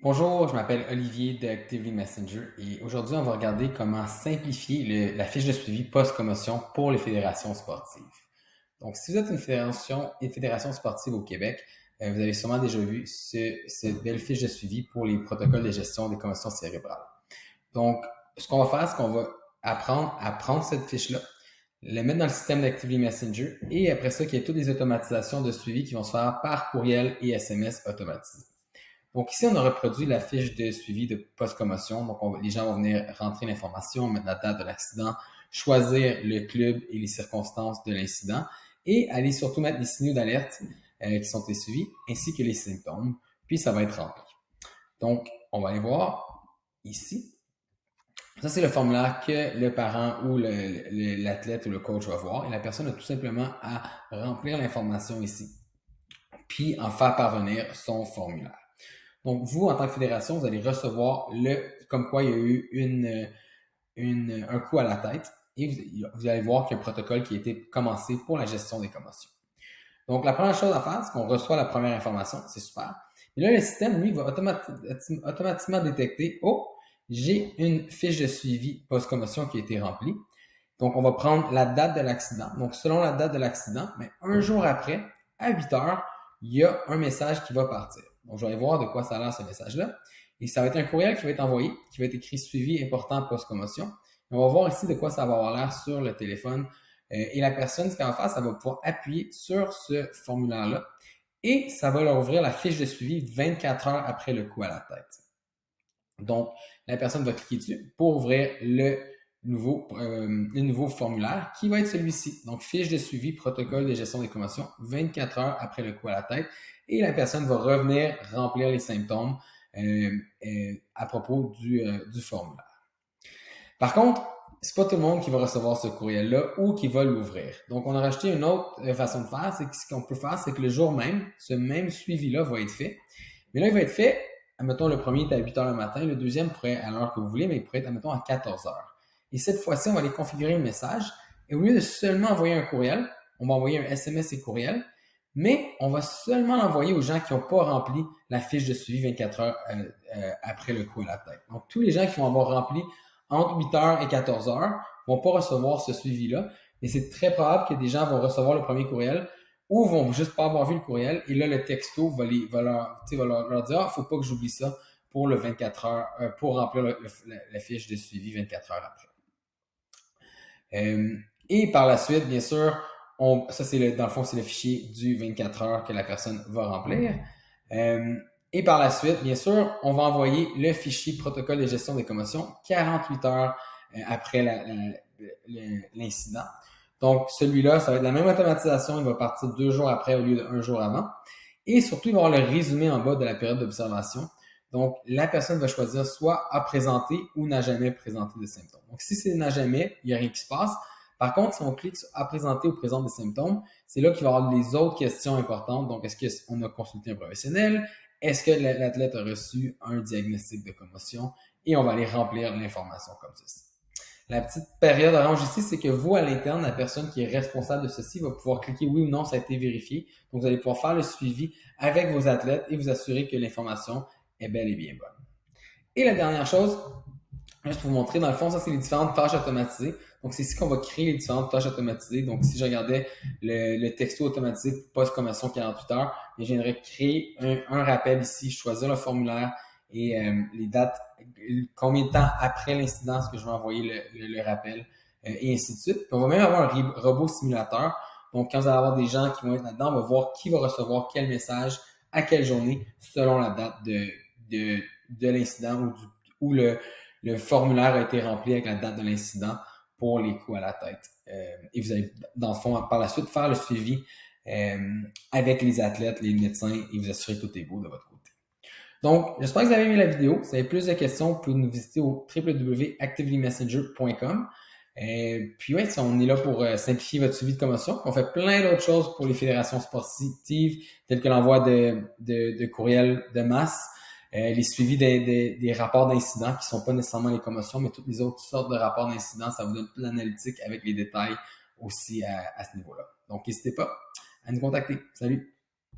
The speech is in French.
Bonjour, je m'appelle Olivier de Actively Messenger et aujourd'hui, on va regarder comment simplifier la fiche de suivi post-commotion pour les fédérations sportives. Donc, si vous êtes une fédération sportive au Québec, vous avez sûrement déjà vu cette belle fiche de suivi pour les protocoles de gestion des commotions cérébrales. Donc, ce qu'on va faire, c'est qu'on va apprendre à prendre cette fiche-là, le mettre dans le système d'Actively Messenger et après ça, qu'il y ait toutes les automatisations de suivi qui vont se faire par courriel et SMS automatisés. Donc ici, on a reproduit la fiche de suivi de post-commotion. Donc les gens vont venir rentrer l'information, mettre la date de l'accident, choisir le club et les circonstances de l'incident et aller surtout mettre les signaux d'alerte qui sont suivis ainsi que les symptômes. Puis ça va être rempli. Donc, on va aller voir ici. Ça, c'est le formulaire que le parent ou l'athlète ou le coach va voir et la personne a tout simplement à remplir l'information ici, puis en faire parvenir son formulaire. Donc, vous, en tant que fédération, vous allez recevoir comme quoi il y a eu un coup à la tête et vous allez voir qu'il y a un protocole qui a été commencé pour la gestion des commotions. Donc, la première chose à faire, c'est qu'on reçoit la première information, c'est super. Et là, le système, lui, va automatiquement détecter, oh, j'ai une fiche de suivi post-commotion qui a été remplie. Donc, on va prendre la date de l'accident. Donc, selon la date de l'accident, mais un jour après, à 8 heures, il y a un message qui va partir. Donc, je vais aller voir de quoi ça a l'air ce message-là. Et ça va être un courriel qui va être envoyé, qui va être écrit suivi important post-commotion. On va voir ici de quoi ça va avoir l'air sur le téléphone. Et la personne, ce qu'elle va faire, ça va pouvoir appuyer sur ce formulaire-là et ça va leur ouvrir la fiche de suivi 24 heures après le coup à la tête. Donc, la personne va cliquer dessus pour ouvrir le nouveau formulaire qui va être celui-ci. Donc, fiche de suivi, protocole de gestion des commotions, 24 heures après le coup à la tête. Et la personne va revenir remplir les symptômes à propos du formulaire. Par contre, c'est pas tout le monde qui va recevoir ce courriel-là ou qui va l'ouvrir. Donc, on a rajouté une autre façon de faire. C'est que ce qu'on peut faire, c'est que le jour même, ce même suivi-là va être fait. Mais là, il va être fait, admettons, le premier est à 8 heures le matin, le deuxième pourrait à l'heure que vous voulez, mais il pourrait être, admettons, à 14 heures. Et cette fois-ci, on va aller configurer le message. Et au lieu de seulement envoyer un courriel, on va envoyer un SMS et courriel, mais on va seulement l'envoyer aux gens qui n'ont pas rempli la fiche de suivi 24 heures après le coup à la tête. Donc, tous les gens qui vont avoir rempli entre 8 heures et 14 heures vont pas recevoir ce suivi-là. Et c'est très probable que des gens vont recevoir le premier courriel ou vont juste pas avoir vu le courriel. Et là, le texto va leur dire, ah, faut pas que j'oublie ça pour le 24 heures, pour remplir la fiche de suivi 24 heures après. Et par la suite, bien sûr, ça c'est dans le fond, c'est le fichier du 24 heures que la personne va remplir. Et par la suite, bien sûr, on va envoyer le fichier protocole de gestion des commotions 48 heures après l'incident. Donc, celui-là, ça va être la même automatisation. Il va partir 2 jours après au lieu d'1 jour avant. Et surtout, il va y avoir le résumé en bas de la période d'observation. Donc, la personne va choisir soit à présenter ou n'a jamais présenté de symptômes. Donc, si c'est n'a jamais, il n'y a rien qui se passe. Par contre, si on clique sur à présenter ou présente des symptômes, c'est là qu'il va y avoir les autres questions importantes. Donc, est-ce qu'on a consulté un professionnel? Est-ce que l'athlète a reçu un diagnostic de commotion? Et on va aller remplir l'information comme ceci. La petite période orange ici, c'est que vous, à l'interne, la personne qui est responsable de ceci va pouvoir cliquer oui ou non, ça a été vérifié. Donc, vous allez pouvoir faire le suivi avec vos athlètes et vous assurer que l'information est bel et bien bonne. Et la dernière chose, juste pour vous montrer, dans le fond, ça, c'est les différentes tâches automatisées. Donc, c'est ici qu'on va créer les différentes tâches automatisées. Donc, si je regardais le texto automatisé post-commotion 48 heures, je viendrais créer un rappel ici, choisir le formulaire et les dates, combien de temps après l'incident est-ce que je vais envoyer le rappel, et ainsi de suite. Puis on va même avoir un robot simulateur. Donc, quand vous allez avoir des gens qui vont être là-dedans, on va voir qui va recevoir quel message à quelle journée selon la date de l'incident ou le formulaire a été rempli avec la date de l'incident pour les coups à la tête. Et vous allez, dans le fond, par la suite, faire le suivi avec les athlètes, les médecins et vous assurer que tout est beau de votre côté. Donc, j'espère que vous avez aimé la vidéo. Si vous avez plus de questions, vous pouvez nous visiter au www.activelymessenger.com. Puis ouais, on est là pour simplifier votre suivi de commotion. On fait plein d'autres choses pour les fédérations sportives, telles que l'envoi de courriels de masse, les suivis des rapports d'incidents qui sont pas nécessairement les commotions, mais toutes les autres sortes de rapports d'incidents. Ça vous donne toute l'analytique avec les détails aussi à ce niveau-là. Donc, n'hésitez pas à nous contacter. Salut!